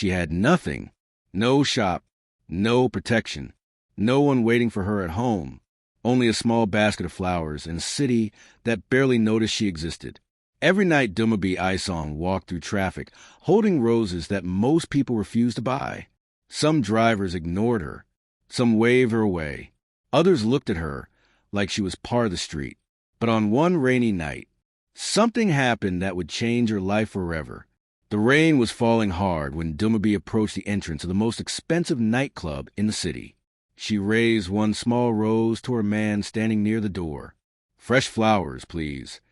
She had nothing. No shop, no protection, no one waiting for her at home, only a small basket of flowers in a city that barely noticed she existed. Every night Dumebi Isong walked through traffic, holding roses that most people refused to buy. Some drivers ignored her. Some waved her away. Others looked at her like she was part of the street. But on one rainy night, something happened that would change her life forever. The rain was falling hard when Dumebi approached the entrance of the most expensive nightclub in the city. She raised one small rose to a man standing near the door. "Fresh flowers, please."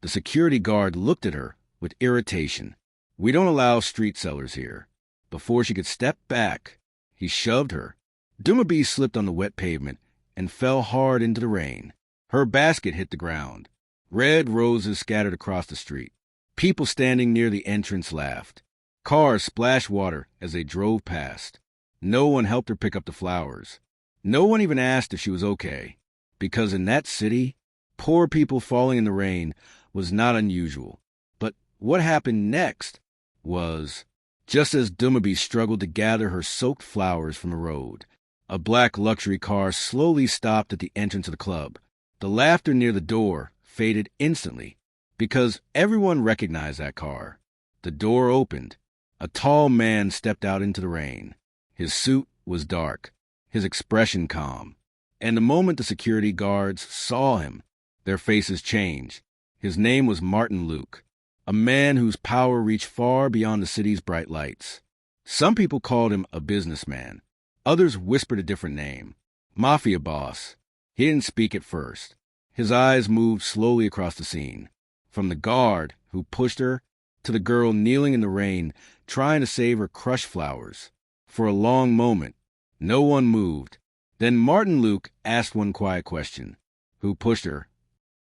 The security guard looked at her with irritation. "We don't allow street sellers here." Before she could step back, he shoved her. Dumebi slipped on the wet pavement and fell hard into the rain. Her basket hit the ground. Red roses scattered across the street. People standing near the entrance laughed. Cars splashed water as they drove past. No one helped her pick up the flowers. No one even asked if she was okay, because in that city, poor people falling in the rain was not unusual. But what happened next was, just as Dumebi struggled to gather her soaked flowers from the road, a black luxury car slowly stopped at the entrance of the club. The laughter near the door faded instantly, because everyone recognized that car. The door opened. A tall man stepped out into the rain. His suit was dark, his expression calm. And the moment the security guards saw him, their faces changed. His name was Martin Luke, a man whose power reached far beyond the city's bright lights. Some people called him a businessman. Others whispered a different name. Mafia boss. He didn't speak at first. His eyes moved slowly across the scene, from the guard who pushed her to the girl kneeling in the rain, trying to save her crushed flowers. For a long moment, no one moved. Then Martin Luke asked one quiet question. Who pushed her?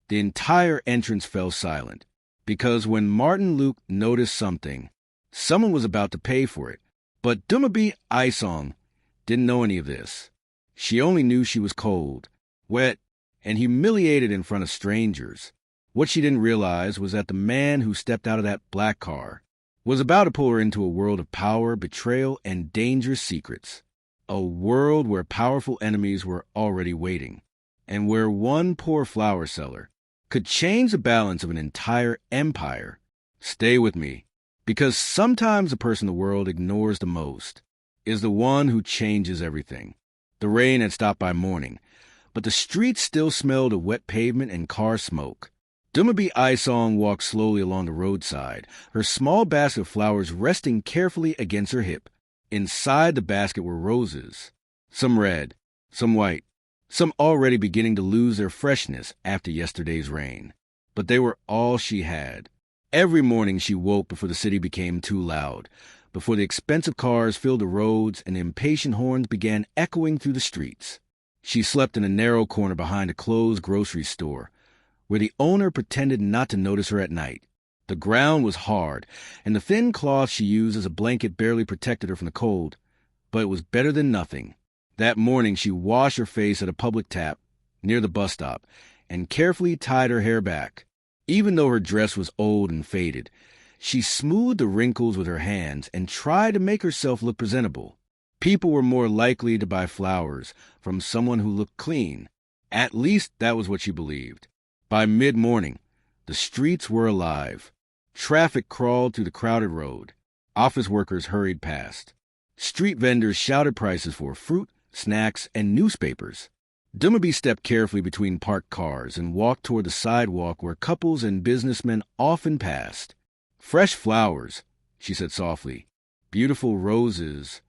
The entire entrance fell silent, because when Martin Luke noticed something, someone was about to pay for it. But Dumebi Isong didn't know any of this. She only knew she was cold, wet, and humiliated in front of strangers. What she didn't realize was that the man who stepped out of that black car was about to pull her into a world of power, betrayal, and dangerous secrets. A world where powerful enemies were already waiting, and where one poor flower seller could change the balance of an entire empire. Stay with me, because sometimes the person the world ignores the most is the one who changes everything. The rain had stopped by morning, but the streets still smelled of wet pavement and car smoke. Dumebi Isong walked slowly along the roadside, her small basket of flowers resting carefully against her hip. Inside the basket were roses, some red, some white, some already beginning to lose their freshness after yesterday's rain. But they were all she had. Every morning she woke before the city became too loud, before the expensive cars filled the roads and the impatient horns began echoing through the streets. She slept in a narrow corner behind a closed grocery store, where the owner pretended not to notice her at night. The ground was hard, and the thin cloth she used as a blanket barely protected her from the cold, but it was better than nothing. That morning she washed her face at a public tap near the bus stop and carefully tied her hair back. Even though her dress was old and faded, she smoothed the wrinkles with her hands and tried to make herself look presentable. People were more likely to buy flowers from someone who looked clean. At least that was what she believed. By mid-morning, the streets were alive. Traffic crawled through the crowded road. Office workers hurried past. Street vendors shouted prices for fruit, snacks, and newspapers. Dumebi stepped carefully between parked cars and walked toward the sidewalk where couples and businessmen often passed. "Fresh flowers," she said softly. "Beautiful roses."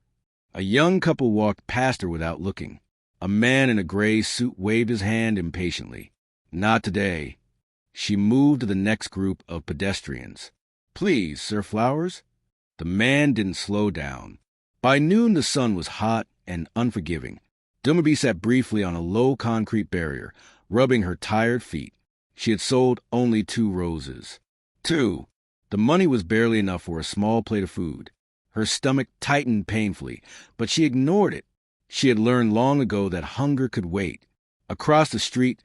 A young couple walked past her without looking. A man in a gray suit waved his hand impatiently. "Not today." She moved to the next group of pedestrians. "Please, sir, flowers?" The man didn't slow down. By noon, the sun was hot and unforgiving. Dumebi sat briefly on a low concrete barrier, rubbing her tired feet. She had sold only 2 roses. 2. The money was barely enough for a small plate of food. Her stomach tightened painfully, but she ignored it. She had learned long ago that hunger could wait. Across the street,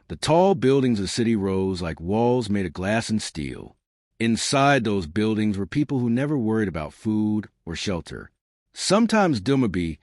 the tall buildings of the city rose like walls made of glass and steel. Inside those buildings were people who never worried about food or shelter. Sometimes Dumebi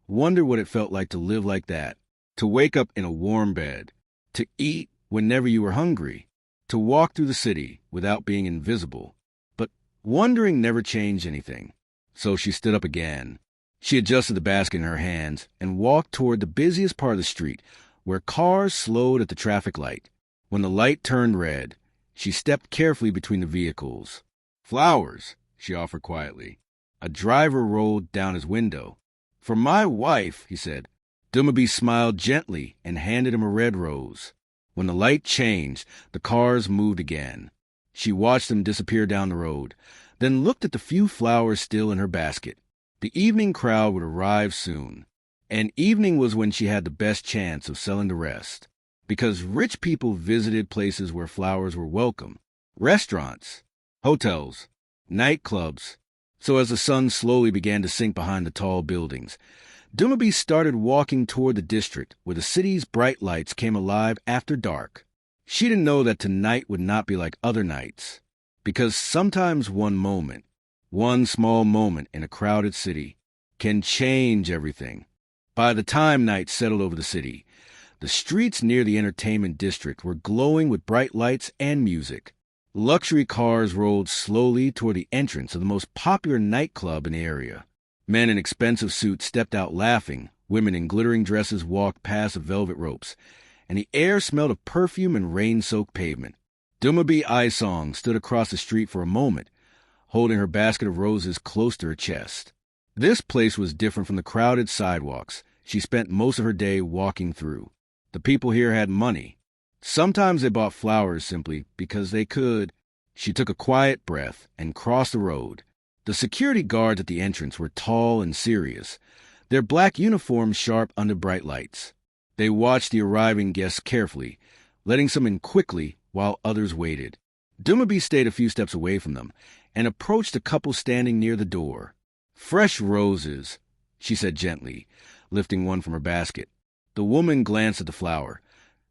wondered what it felt like to live like that, to wake up in a warm bed, to eat whenever you were hungry, to walk through the city without being invisible. But wondering never changed anything. So she stood up again. She adjusted the basket in her hands and walked toward the busiest part of the street, where cars slowed at the traffic light. When the light turned red, she stepped carefully between the vehicles. "Flowers," she offered quietly. A driver rolled down his window. "For my wife," he said. Dumebi smiled gently and handed him a red rose. When the light changed, the cars moved again. She watched them disappear down the road, then looked at the few flowers still in her basket. The evening crowd would arrive soon. And evening was when she had the best chance of selling the rest. Because rich people visited places where flowers were welcome. Restaurants, hotels, nightclubs. So as the sun slowly began to sink behind the tall buildings, Dumebi started walking toward the district where the city's bright lights came alive after dark. She didn't know that tonight would not be like other nights. Because sometimes one moment, one small moment in a crowded city, can change everything. By the time night settled over the city, the streets near the entertainment district were glowing with bright lights and music. Luxury cars rolled slowly toward the entrance of the most popular nightclub in the area. Men in expensive suits stepped out laughing, women in glittering dresses walked past the velvet ropes, and the air smelled of perfume and rain-soaked pavement. Dumebi Isong stood across the street for a moment, holding her basket of roses close to her chest. This place was different from the crowded sidewalks she spent most of her day walking through. The people here had money. Sometimes they bought flowers simply because they could. She took a quiet breath and crossed the road. The security guards at the entrance were tall and serious, their black uniforms sharp under bright lights. They watched the arriving guests carefully, letting some in quickly while others waited. Dumebi stayed a few steps away from them and approached a couple standing near the door. "Fresh roses," she said gently, lifting one from her basket. The woman glanced at the flower,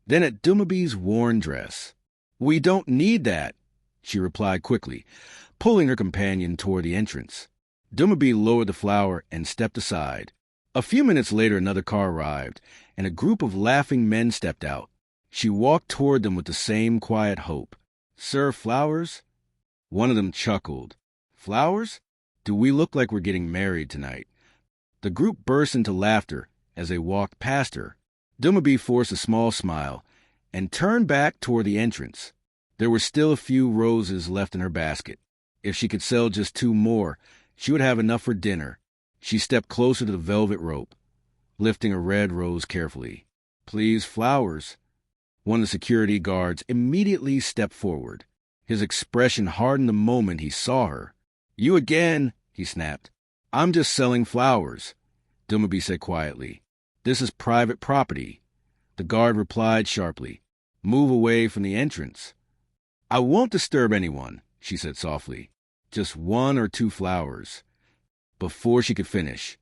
then at Dumebi's worn dress. "We don't need that," she replied quickly, pulling her companion toward the entrance. Dumebi lowered the flower and stepped aside. A few minutes later, another car arrived, and a group of laughing men stepped out. She walked toward them with the same quiet hope. "Sir, flowers?" One of them chuckled. "Flowers? Do we look like we're getting married tonight?" The group burst into laughter as they walked past her. Dumebi forced a small smile and turned back toward the entrance. There were still a few roses left in her basket. If she could sell just 2 more, she would have enough for dinner. She stepped closer to the velvet rope, lifting a red rose carefully. "Please, flowers." One of the security guards immediately stepped forward. His expression hardened the moment he saw her. "You again," he snapped. "I'm just selling flowers," Dumebi said quietly. "This is private property." The guard replied sharply. "Move away from the entrance." "I won't disturb anyone," she said softly. "Just 1 or 2 flowers." Before she could finish,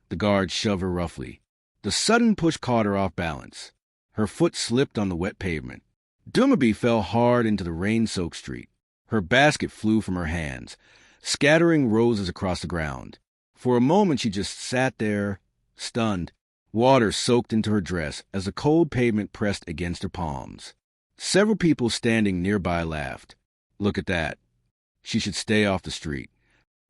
the guard shoved her roughly. The sudden push caught her off balance. Her foot slipped on the wet pavement. Dumebi fell hard into the rain-soaked street. Her basket flew from her hands, scattering roses across the ground. For a moment she just sat there, stunned. Water soaked into her dress as the cold pavement pressed against her palms. Several people standing nearby laughed. "Look at that. She should stay off the street."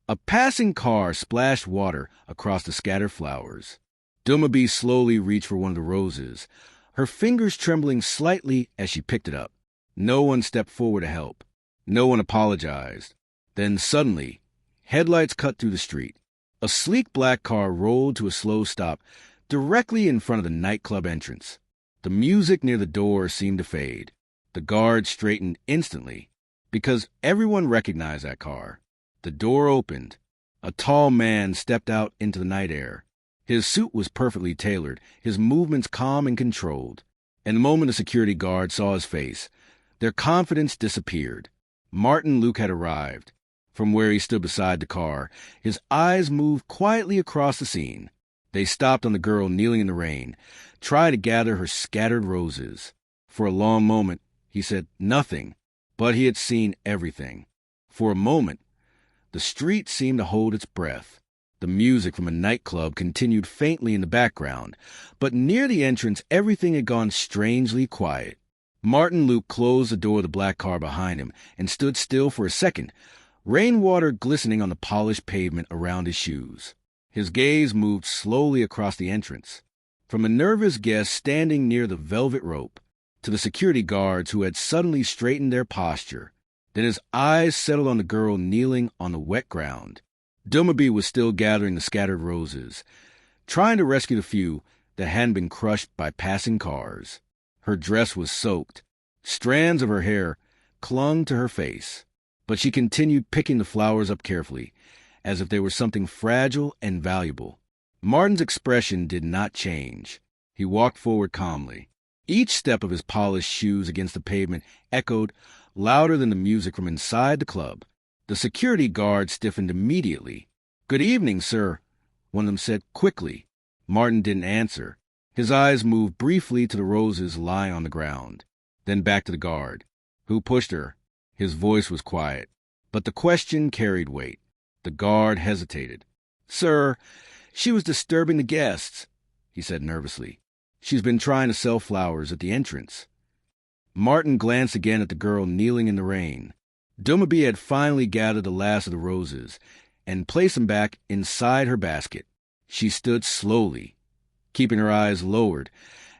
A passing car splashed water across the scattered flowers. Dumebi slowly reached for one of the roses, her fingers trembling slightly as she picked it up. No one stepped forward to help. No one apologized. Then suddenly, headlights cut through the street. A sleek black car rolled to a slow stop directly in front of the nightclub entrance. The music near the door seemed to fade. The guard straightened instantly, because everyone recognized that car. The door opened. A tall man stepped out into the night air. His suit was perfectly tailored, his movements calm and controlled. And the moment a security guard saw his face, their confidence disappeared. Martin Luke had arrived. From where he stood beside the car, his eyes moved quietly across the scene. They stopped on the girl kneeling in the rain, tried to gather her scattered roses. For a long moment, he said nothing, but he had seen everything. For a moment, the street seemed to hold its breath. The music from a nightclub continued faintly in the background, but near the entrance everything had gone strangely quiet. Martin Luke closed the door of the black car behind him and stood still for a second, rainwater glistening on the polished pavement around his shoes. His gaze moved slowly across the entrance, from a nervous guest standing near the velvet rope to the security guards who had suddenly straightened their posture. Then his eyes settled on the girl kneeling on the wet ground. Dumebi was still gathering the scattered roses, trying to rescue the few that hadn't been crushed by passing cars. Her dress was soaked. Strands of her hair clung to her face, but she continued picking the flowers up carefully, as if they were something fragile and valuable. Martin's expression did not change. He walked forward calmly. Each step of his polished shoes against the pavement echoed louder than the music from inside the club. The security guard stiffened immediately. "Good evening, sir," one of them said quickly. Martin didn't answer. His eyes moved briefly to the roses lying on the ground, then back to the guard. "Who pushed her?" His voice was quiet, but the question carried weight. The guard hesitated. "Sir, she was disturbing the guests," he said nervously. "She's been trying to sell flowers at the entrance." Martin glanced again at the girl kneeling in the rain. Dumebi had finally gathered the last of the roses and placed them back inside her basket. She stood slowly, keeping her eyes lowered,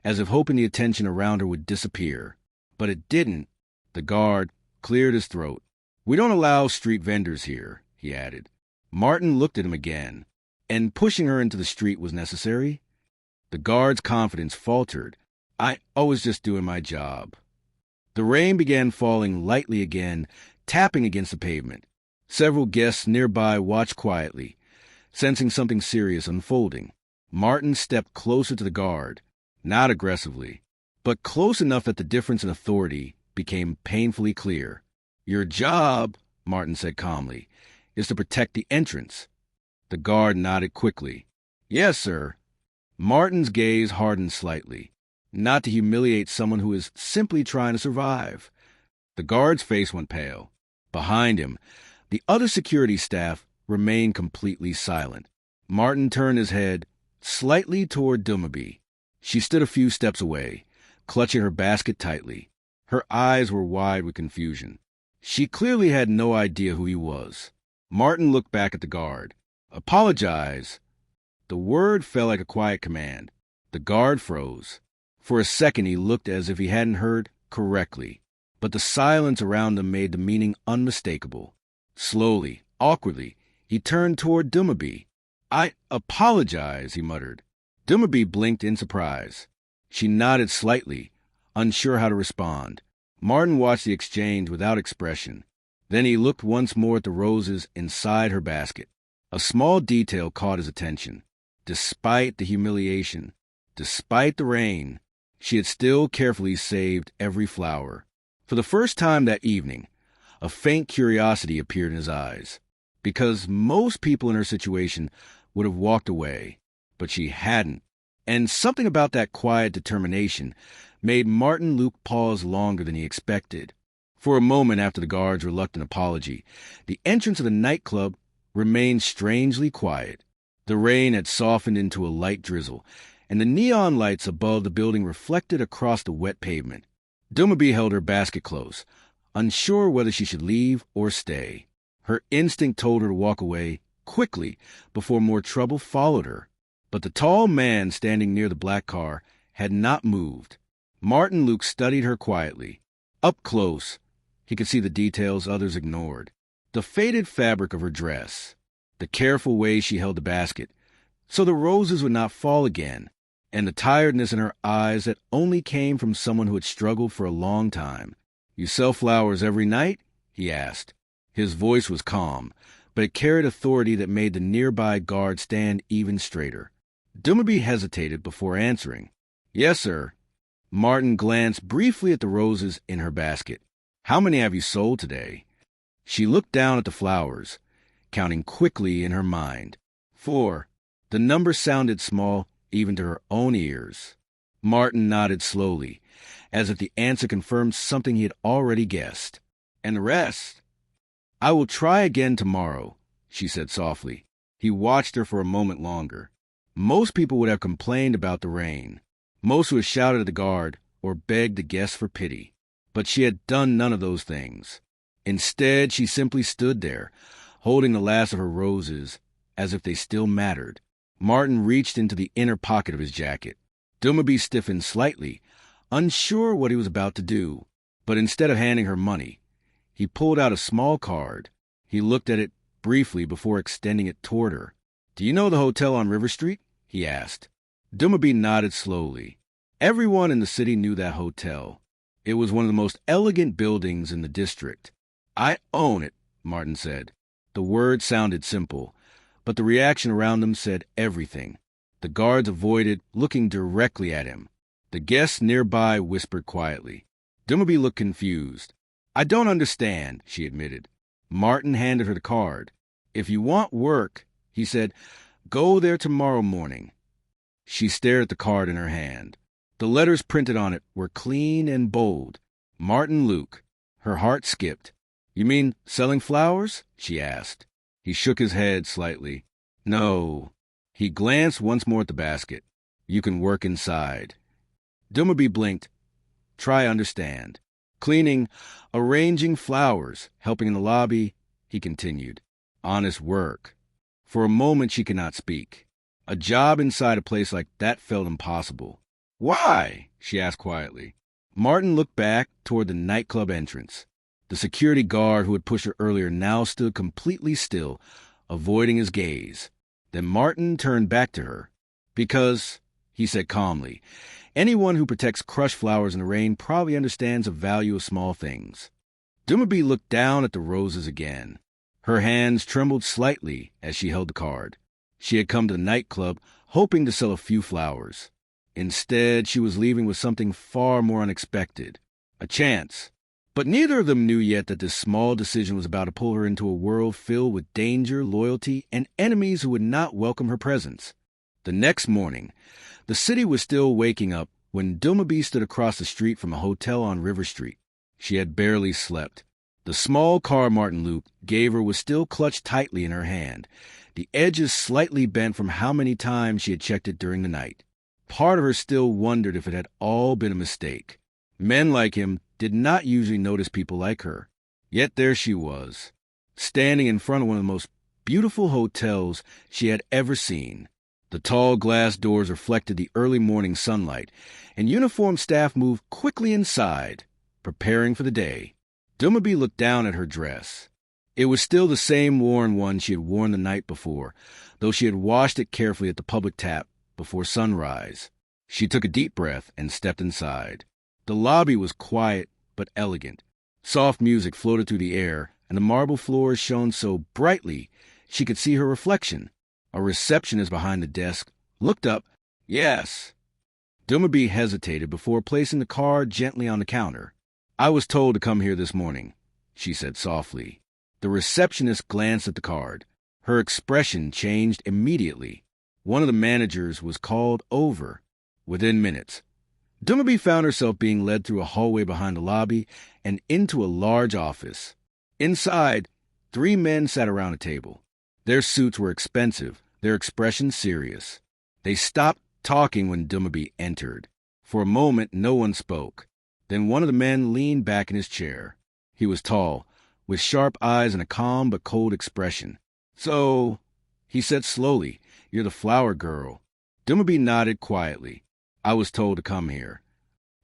as if hoping the attention around her would disappear. But it didn't. The guard cleared his throat. "We don't allow street vendors here," he added. Martin looked at him again. "And pushing her into the street was necessary?" The guard's confidence faltered. "I was just doing my job." The rain began falling lightly again, tapping against the pavement. Several guests nearby watched quietly, sensing something serious unfolding. Martin stepped closer to the guard, not aggressively, but close enough that the difference in authority became painfully clear. "Your job," Martin said calmly, "is to protect the entrance." The guard nodded quickly. "Yes, sir." Martin's gaze hardened slightly. Not to humiliate someone who is simply trying to survive. The guard's face went pale. Behind him, the other security staff remained completely silent. Martin turned his head slightly toward Dumebi. She stood a few steps away, clutching her basket tightly. Her eyes were wide with confusion. She clearly had no idea who he was. Martin looked back at the guard. "Apologize." The word fell like a quiet command. The guard froze. For a second he looked as if he hadn't heard correctly, but the silence around him made the meaning unmistakable. Slowly, awkwardly, he turned toward Dumebi. "I apologize," he muttered. Dumebi blinked in surprise. She nodded slightly, unsure how to respond. Martin watched the exchange without expression. Then he looked once more at the roses inside her basket. A small detail caught his attention. Despite the humiliation, despite the rain, she had still carefully saved every flower. For the first time that evening, a faint curiosity appeared in his eyes, because most people in her situation would have walked away, but she hadn't. And something about that quiet determination made Martin Luke pause longer than he expected. For a moment after the guard's reluctant apology, the entrance of the nightclub remained strangely quiet. The rain had softened into a light drizzle, and the neon lights above the building reflected across the wet pavement. Dumebi held her basket close, unsure whether she should leave or stay. Her instinct told her to walk away quickly before more trouble followed her. But the tall man standing near the black car had not moved. Martin Luke studied her quietly. Up close, he could see the details others ignored. The faded fabric of her dress, the careful way she held the basket, so the roses would not fall again, and the tiredness in her eyes that only came from someone who had struggled for a long time. "You sell flowers every night?" he asked. His voice was calm, but it carried authority that made the nearby guard stand even straighter. Dumebi hesitated before answering. "Yes, sir." Martin glanced briefly at the roses in her basket. "How many have you sold today?" She looked down at the flowers, counting quickly in her mind. 4. The number sounded small even to her own ears. Martin nodded slowly, as if the answer confirmed something he had already guessed. "And the rest?" I will try again tomorrow, she said softly. He watched her for a moment longer. Most people would have complained about the rain. Most would have shouted at the guard or begged the guests for pity. But she had done none of those things. Instead, she simply stood there, holding the last of her roses as if they still mattered. Martin reached into the inner pocket of his jacket. Dumebi stiffened slightly, unsure what he was about to do. But instead of handing her money, he pulled out a small card. He looked at it briefly before extending it toward her. "Do you know the hotel on River Street?" he asked. Dumebi nodded slowly. Everyone in the city knew that hotel. It was one of the most elegant buildings in the district. "I own it," Martin said. The words sounded simple, but the reaction around them said everything. The guards avoided looking directly at him. The guests nearby whispered quietly. Dumebi looked confused. "I don't understand," she admitted. Martin handed her the card. "If you want work," he said, "go there tomorrow morning." She stared at the card in her hand. The letters printed on it were clean and bold. Martin Luke. Her heart skipped. "You mean selling flowers?" she asked. He shook his head slightly. "No." He glanced once more at the basket. "You can work inside." Dumebi blinked. "Try understand." "Cleaning, arranging flowers, helping in the lobby," he continued. "Honest work." For a moment she could not speak. A job inside a place like that felt impossible. "Why?" she asked quietly. Martin looked back toward the nightclub entrance. The security guard who had pushed her earlier now stood completely still, avoiding his gaze. Then Martin turned back to her. "Because," he said calmly, "anyone who protects crushed flowers in the rain probably understands the value of small things." Dumebi looked down at the roses again. Her hands trembled slightly as she held the card. She had come to the nightclub hoping to sell a few flowers. Instead, she was leaving with something far more unexpected. A chance. But neither of them knew yet that this small decision was about to pull her into a world filled with danger, loyalty, and enemies who would not welcome her presence. The next morning, the city was still waking up when Dumebi stood across the street from a hotel on River Street. She had barely slept. The small car Martin Luke gave her was still clutched tightly in her hand, the edges slightly bent from how many times she had checked it during the night. Part of her still wondered if it had all been a mistake. Men like him did not usually notice people like her. Yet there she was, standing in front of one of the most beautiful hotels she had ever seen. The tall glass doors reflected the early morning sunlight, and uniformed staff moved quickly inside, preparing for the day. Dumebi looked down at her dress. It was still the same worn one she had worn the night before, though she had washed it carefully at the public tap before sunrise. She took a deep breath and stepped inside. The lobby was quiet but elegant. Soft music floated through the air, and the marble floors shone so brightly she could see her reflection. A receptionist behind the desk looked up. "Yes." Dumebi hesitated before placing the card gently on the counter. "I was told to come here this morning," she said softly. The receptionist glanced at the card. Her expression changed immediately. One of the managers was called over. Within minutes, Dumebi found herself being led through a hallway behind the lobby and into a large office. Inside, 3 men sat around a table. Their suits were expensive, their expressions serious. They stopped talking when Dumebi entered. For a moment, no one spoke. Then one of the men leaned back in his chair. He was tall, with sharp eyes and a calm but cold expression. "So," he said slowly, "you're the flower girl." Dumebi nodded quietly. "I was told to come here."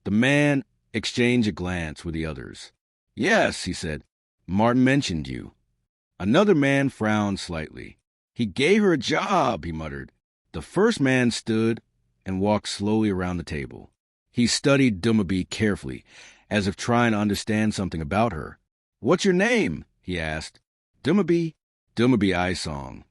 The man exchanged a glance with the others. "Yes," he said. "Martin mentioned you." Another man frowned slightly. "He gave her a job," he muttered. The first man stood and walked slowly around the table. He studied Dumebi carefully, as if trying to understand something about her. "What's your name?" he asked. Dumebi Isong."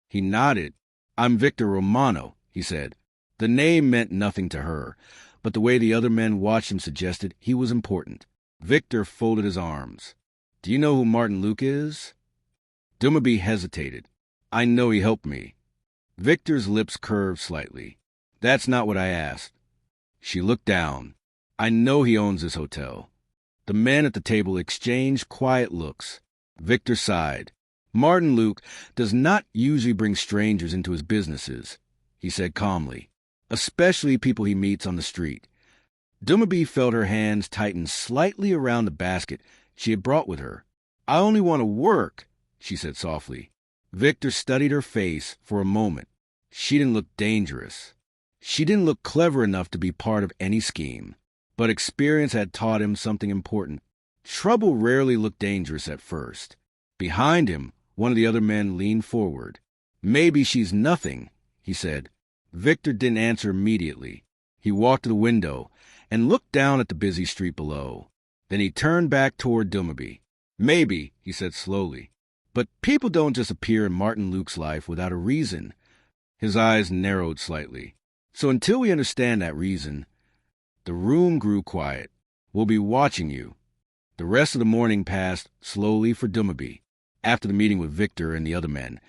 He nodded. "I'm Victor Romano," he said. The name meant nothing to her, but the way the other men watched him suggested he was important. Victor folded his arms. "Do you know who Martin Luke is?" Dumebi hesitated. "I know he helped me." Victor's lips curved slightly. "That's not what I asked." She looked down. "I know he owns this hotel." The men at the table exchanged quiet looks. Victor sighed. Martin Luke does not usually bring strangers into his businesses, he said calmly, especially people he meets on the street. Dumebi felt her hands tighten slightly around the basket she had brought with her. I only want to work, she said softly. Victor studied her face for a moment. She didn't look dangerous. She didn't look clever enough to be part of any scheme. But experience had taught him something important. Trouble rarely looked dangerous at first. Behind him, one of the other men leaned forward. Maybe she's nothing, he said. Victor didn't answer immediately. He walked to the window and looked down at the busy street below. Then he turned back toward Dumebi. Maybe, he said slowly. But people don't just appear in Martin Luke's life without a reason. His eyes narrowed slightly. So until we understand that reason, the room grew quiet. We'll be watching you. The rest of the morning passed slowly for Dumebi. After the meeting with Victor and the other men,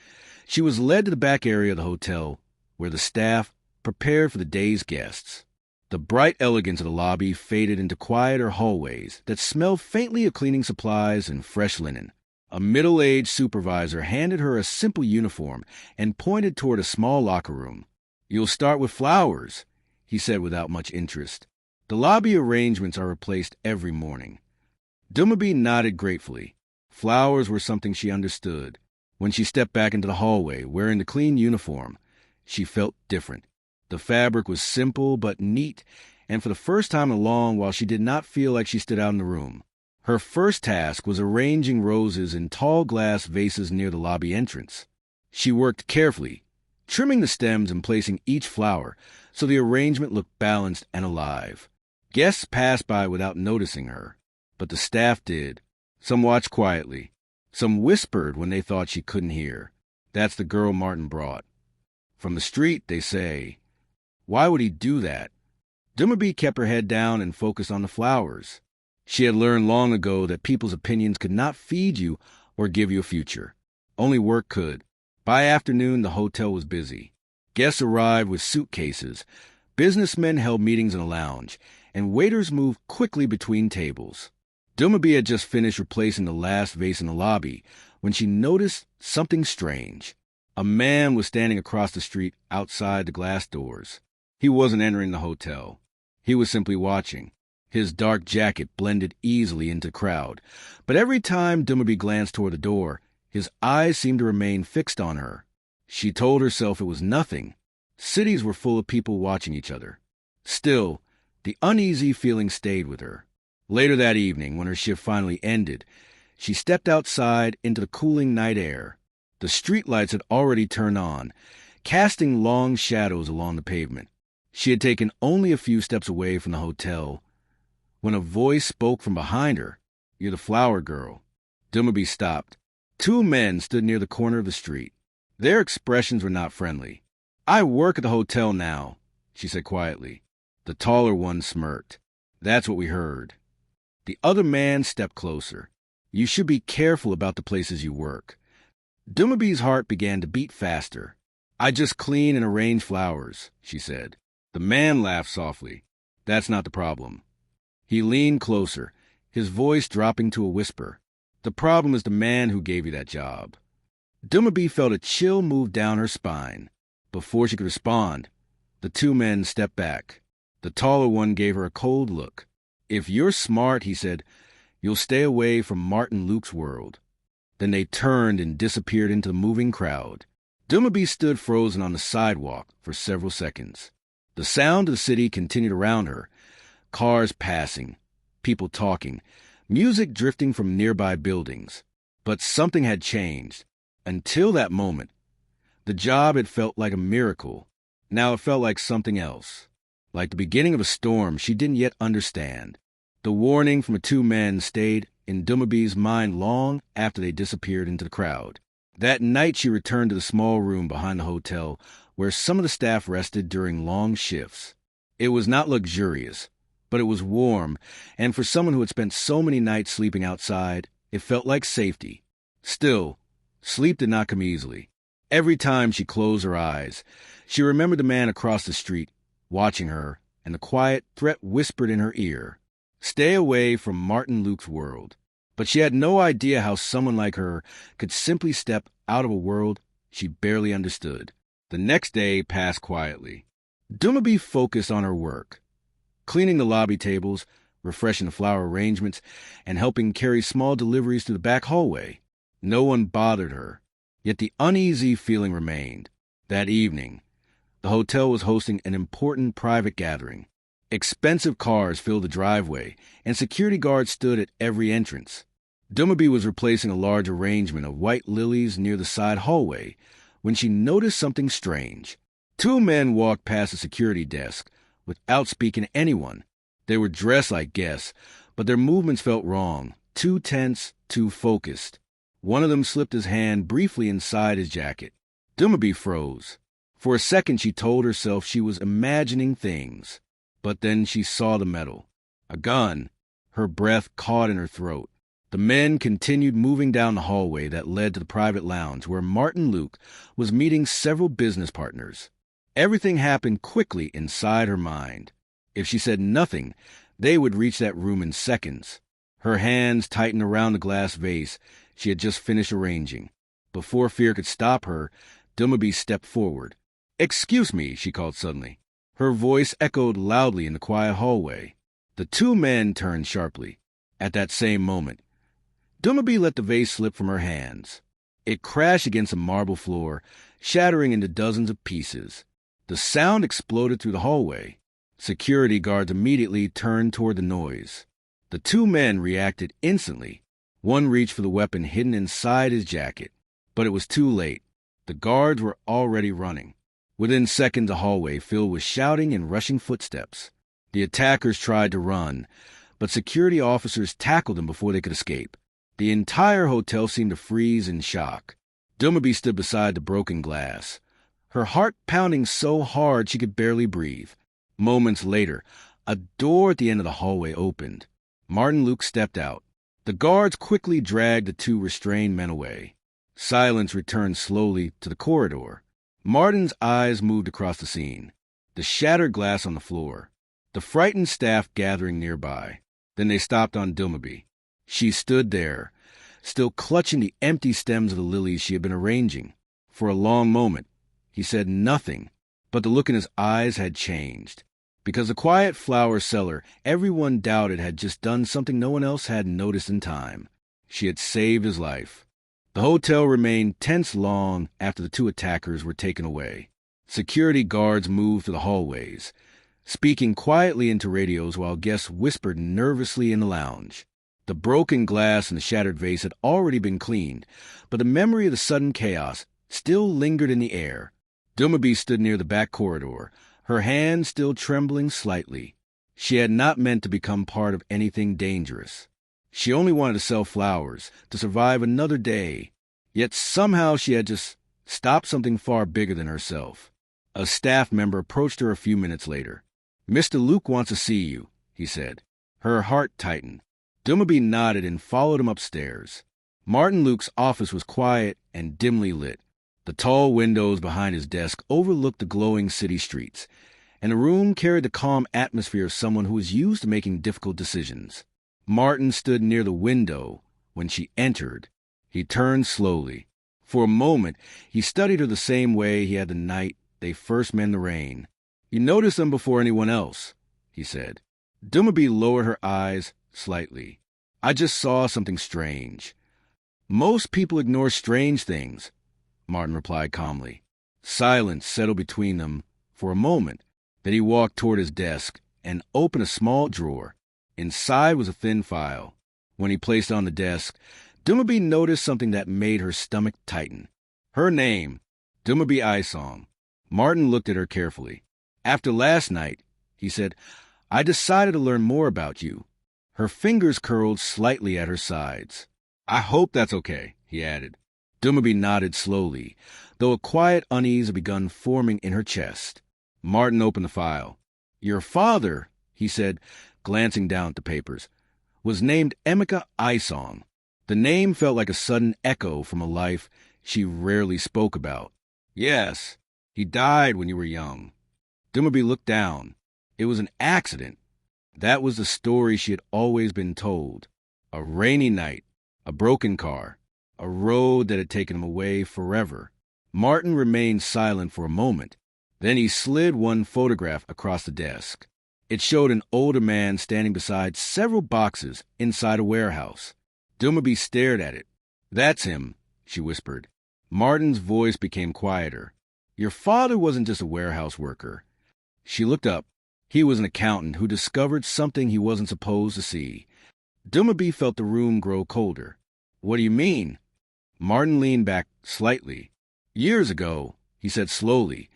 she was led to the back area of the hotel, where the staff prepared for the day's guests. The bright elegance of the lobby faded into quieter hallways that smelled faintly of cleaning supplies and fresh linen. A middle-aged supervisor handed her a simple uniform and pointed toward a small locker room. You'll start with flowers, he said without much interest. The lobby arrangements are replaced every morning. Dumebi nodded gratefully. Flowers were something she understood. When she stepped back into the hallway, wearing the clean uniform, she felt different. The fabric was simple but neat, and for the first time in a long while she did not feel like she stood out in the room. Her first task was arranging roses in tall glass vases near the lobby entrance. She worked carefully, trimming the stems and placing each flower so the arrangement looked balanced and alive. Guests passed by without noticing her, but the staff did. Some watched quietly. Some whispered when they thought she couldn't hear. That's the girl Martin brought. From the street, they say. Why would he do that? Dumebi kept her head down and focused on the flowers. She had learned long ago that people's opinions could not feed you or give you a future. Only work could. By afternoon, the hotel was busy. Guests arrived with suitcases. Businessmen held meetings in a lounge, and waiters moved quickly between tables. Dumebi had just finished replacing the last vase in the lobby when she noticed something strange. A man was standing across the street outside the glass doors. He wasn't entering the hotel. He was simply watching. His dark jacket blended easily into the crowd, but every time Dumebi glanced toward the door, his eyes seemed to remain fixed on her. She told herself it was nothing. Cities were full of people watching each other. Still, the uneasy feeling stayed with her. Later that evening, when her shift finally ended, she stepped outside into the cooling night air. The streetlights had already turned on, casting long shadows along the pavement. She had taken only a few steps away from the hotel when a voice spoke from behind her. You're the flower girl. Dumebi stopped. Two men stood near the corner of the street. Their expressions were not friendly. I work at the hotel now, she said quietly. The taller one smirked. That's what we heard. The other man stepped closer. You should be careful about the places you work. Dumebi's heart began to beat faster. I just clean and arrange flowers, she said. The man laughed softly. That's not the problem. He leaned closer, his voice dropping to a whisper. The problem is the man who gave you that job. Dumebi felt a chill move down her spine. Before she could respond, the two men stepped back. The taller one gave her a cold look. If you're smart, he said, you'll stay away from Martin Luke's world. Then they turned and disappeared into the moving crowd. Dumebi stood frozen on the sidewalk for several seconds. The sound of the city continued around her. Cars passing, people talking, music drifting from nearby buildings. But something had changed. Until that moment, the job had felt like a miracle. Now it felt like something else. Like the beginning of a storm she didn't yet understand. The warning from the two men stayed in Dumebi's mind long after they disappeared into the crowd. That night she returned to the small room behind the hotel where some of the staff rested during long shifts. It was not luxurious, but it was warm, and for someone who had spent so many nights sleeping outside, it felt like safety. Still, sleep did not come easily. Every time she closed her eyes, she remembered the man across the street, watching her, and the quiet threat whispered in her ear. Stay away from Martin Luke's world. But she had no idea how someone like her could simply step out of a world she barely understood. The next day passed quietly. Dumebi focused on her work, cleaning the lobby tables, refreshing the flower arrangements, and helping carry small deliveries to the back hallway. No one bothered her, yet the uneasy feeling remained. That evening, the hotel was hosting an important private gathering. Expensive cars filled the driveway, and security guards stood at every entrance. Dumebi was replacing a large arrangement of white lilies near the side hallway when she noticed something strange. Two men walked past the security desk without speaking to anyone. They were dressed like guests, but their movements felt wrong, too tense, too focused. One of them slipped his hand briefly inside his jacket. Dumebi froze. For a second she told herself she was imagining things. But then she saw the metal. A gun. Her breath caught in her throat. The men continued moving down the hallway that led to the private lounge where Martin Luke was meeting several business partners. Everything happened quickly inside her mind. If she said nothing, they would reach that room in seconds. Her hands tightened around the glass vase she had just finished arranging. Before fear could stop her, Dumebi stepped forward. "Excuse me," she called suddenly. Her voice echoed loudly in the quiet hallway. The two men turned sharply. At that same moment, Dumebi let the vase slip from her hands. It crashed against the marble floor, shattering into dozens of pieces. The sound exploded through the hallway. Security guards immediately turned toward the noise. The two men reacted instantly. One reached for the weapon hidden inside his jacket, but it was too late. The guards were already running. Within seconds, the hallway filled with shouting and rushing footsteps. The attackers tried to run, but security officers tackled them before they could escape. The entire hotel seemed to freeze in shock. Dumebi stood beside the broken glass, her heart pounding so hard she could barely breathe. Moments later, a door at the end of the hallway opened. Martin Luke stepped out. The guards quickly dragged the two restrained men away. Silence returned slowly to the corridor. Martin's eyes moved across the scene, the shattered glass on the floor, the frightened staff gathering nearby. Then they stopped on Dumebi. She stood there, still clutching the empty stems of the lilies she had been arranging. For a long moment, he said nothing, but the look in his eyes had changed. Because the quiet flower seller everyone doubted had just done something no one else had noticed in time. She had saved his life. The hotel remained tense long after the two attackers were taken away. Security guards moved through the hallways, speaking quietly into radios while guests whispered nervously in the lounge. The broken glass and the shattered vase had already been cleaned, but the memory of the sudden chaos still lingered in the air. Dumebi stood near the back corridor, her hand still trembling slightly. She had not meant to become part of anything dangerous. She only wanted to sell flowers, to survive another day. Yet somehow she had just stopped something far bigger than herself. A staff member approached her a few minutes later. "Mr. Luke wants to see you," he said. Her heart tightened. Dumebi nodded and followed him upstairs. Martin Luke's office was quiet and dimly lit. The tall windows behind his desk overlooked the glowing city streets, and the room carried the calm atmosphere of someone who was used to making difficult decisions. Martin stood near the window when she entered. He turned slowly. For a moment, he studied her the same way he had the night they first met in the rain. "You noticed them before anyone else," he said. Dumebi lowered her eyes slightly. "I just saw something strange." "Most people ignore strange things," Martin replied calmly. Silence settled between them for a moment. Then he walked toward his desk and opened a small drawer. Inside was a thin file. When he placed it on the desk, Dumebi noticed something that made her stomach tighten. Her name, Dumebi Isong. Martin looked at her carefully. "After last night," he said, "I decided to learn more about you." Her fingers curled slightly at her sides. "I hope that's okay," he added. Dumebi nodded slowly, though a quiet unease had begun forming in her chest. Martin opened the file. "Your father," he said, glancing down at the papers, "was named Emeka Isong." The name felt like a sudden echo from a life she rarely spoke about. "Yes, he died when you were young." Dumebi looked down. It was an accident. That was the story she had always been told. A rainy night, a broken car, a road that had taken him away forever. Martin remained silent for a moment. Then he slid one photograph across the desk. It showed an older man standing beside several boxes inside a warehouse. Dumebi stared at it. "That's him," she whispered. Martin's voice became quieter. "Your father wasn't just a warehouse worker." She looked up. He was an accountant who discovered something he wasn't supposed to see. Dumebi felt the room grow colder. "What do you mean?" Martin leaned back slightly. "Years ago," he said slowly,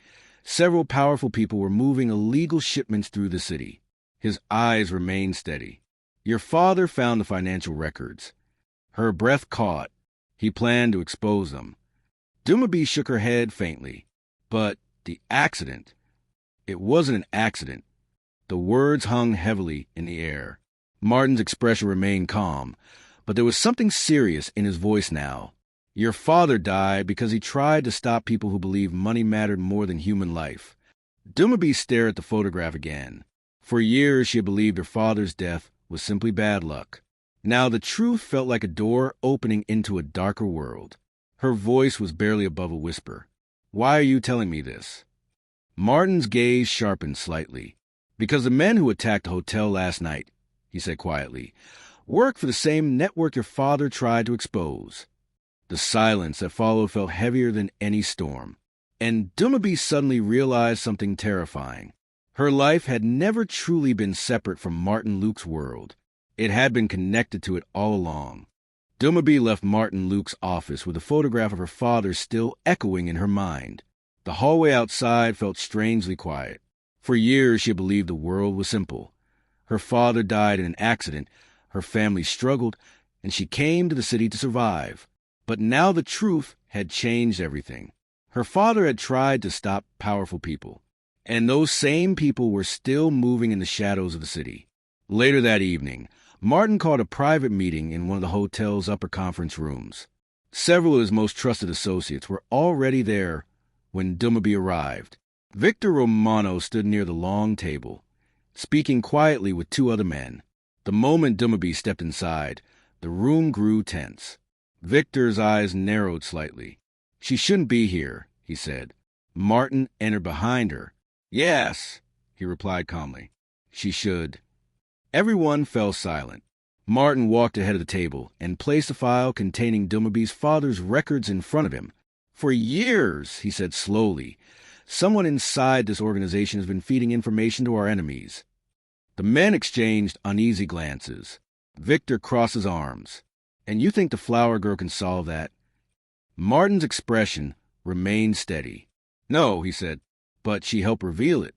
"several powerful people were moving illegal shipments through the city." His eyes remained steady. "Your father found the financial records." Her breath caught. He planned to expose them. Dumebi shook her head faintly. "But the accident." "It wasn't an accident." The words hung heavily in the air. Martin's expression remained calm, but there was something serious in his voice now. "Your father died because he tried to stop people who believed money mattered more than human life." Dumebi stared at the photograph again. For years she had believed her father's death was simply bad luck. Now the truth felt like a door opening into a darker world. Her voice was barely above a whisper. "Why are you telling me this?" Martin's gaze sharpened slightly. "Because the men who attacked the hotel last night," he said quietly, "work for the same network your father tried to expose." The silence that followed felt heavier than any storm. And Dumebi suddenly realized something terrifying. Her life had never truly been separate from Martin Luke's world. It had been connected to it all along. Dumebi left Martin Luke's office with a photograph of her father still echoing in her mind. The hallway outside felt strangely quiet. For years she had believed the world was simple. Her father died in an accident, her family struggled, and she came to the city to survive. But now the truth had changed everything. Her father had tried to stop powerful people, and those same people were still moving in the shadows of the city. Later that evening, Martin called a private meeting in one of the hotel's upper conference rooms. Several of his most trusted associates were already there when Dumebi arrived. Victor Romano stood near the long table, speaking quietly with two other men. The moment Dumebi stepped inside, the room grew tense. Victor's eyes narrowed slightly. "She shouldn't be here," he said. Martin entered behind her. "Yes," he replied calmly. "She should." Everyone fell silent. Martin walked ahead of the table and placed a file containing Dumebi's father's records in front of him. "For years," he said slowly, "someone inside this organization has been feeding information to our enemies." The men exchanged uneasy glances. Victor crossed his arms. "And you think the flower girl can solve that?" Martin's expression remained steady. "No," he said, "but she helped reveal it."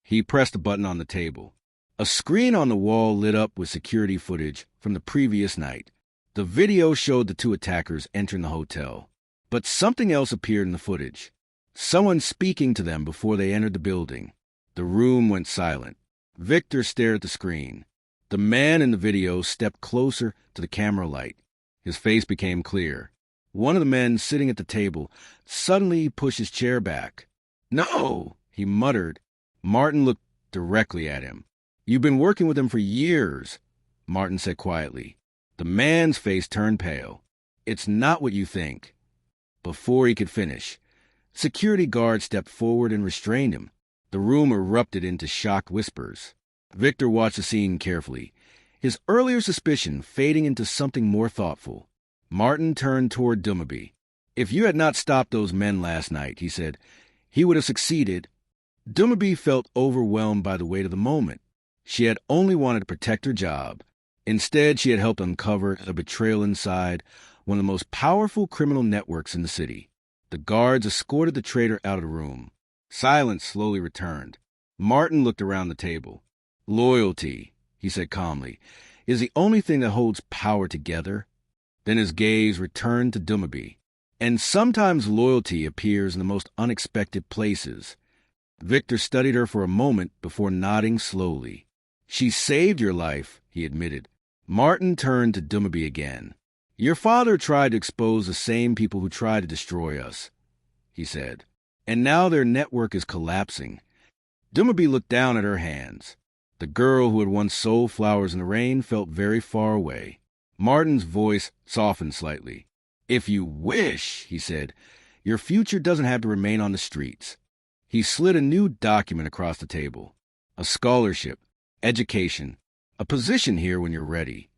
He pressed a button on the table. A screen on the wall lit up with security footage from the previous night. The video showed the two attackers entering the hotel. But something else appeared in the footage. Someone speaking to them before they entered the building. The room went silent. Victor stared at the screen. The man in the video stepped closer to the camera light. His face became clear. One of the men sitting at the table suddenly pushed his chair back. "No," he muttered. Martin looked directly at him. "You've been working with him for years," Martin said quietly. The man's face turned pale. "It's not what you think." Before he could finish, security guards stepped forward and restrained him. The room erupted into shocked whispers. Victor watched the scene carefully, his earlier suspicion fading into something more thoughtful. Martin turned toward Dumebi. "If you had not stopped those men last night," he said, "he would have succeeded." Dumebi felt overwhelmed by the weight of the moment. She had only wanted to protect her job. Instead, she had helped uncover a betrayal inside one of the most powerful criminal networks in the city. The guards escorted the traitor out of the room. Silence slowly returned. Martin looked around the table. "Loyalty," he said calmly, "is the only thing that holds power together." Then his gaze returned to Dumebi. "And sometimes loyalty appears in the most unexpected places." Victor studied her for a moment before nodding slowly. "She saved your life," he admitted. Martin turned to Dumebi again. "Your father tried to expose the same people who tried to destroy us," he said. "And now their network is collapsing." Dumebi looked down at her hands. The girl who had once sold flowers in the rain felt very far away. Martin's voice softened slightly. "If you wish," he said, "your future doesn't have to remain on the streets." He slid a new document across the table. "A scholarship, education, a position here when you're ready."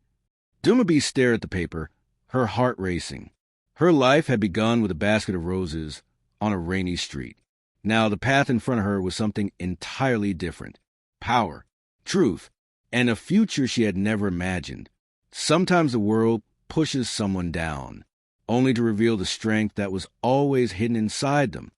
Dumebi stared at the paper, her heart racing. Her life had begun with a basket of roses on a rainy street. Now the path in front of her was something entirely different. Power, truth, and a future she had never imagined. Sometimes the world pushes someone down, only to reveal the strength that was always hidden inside them.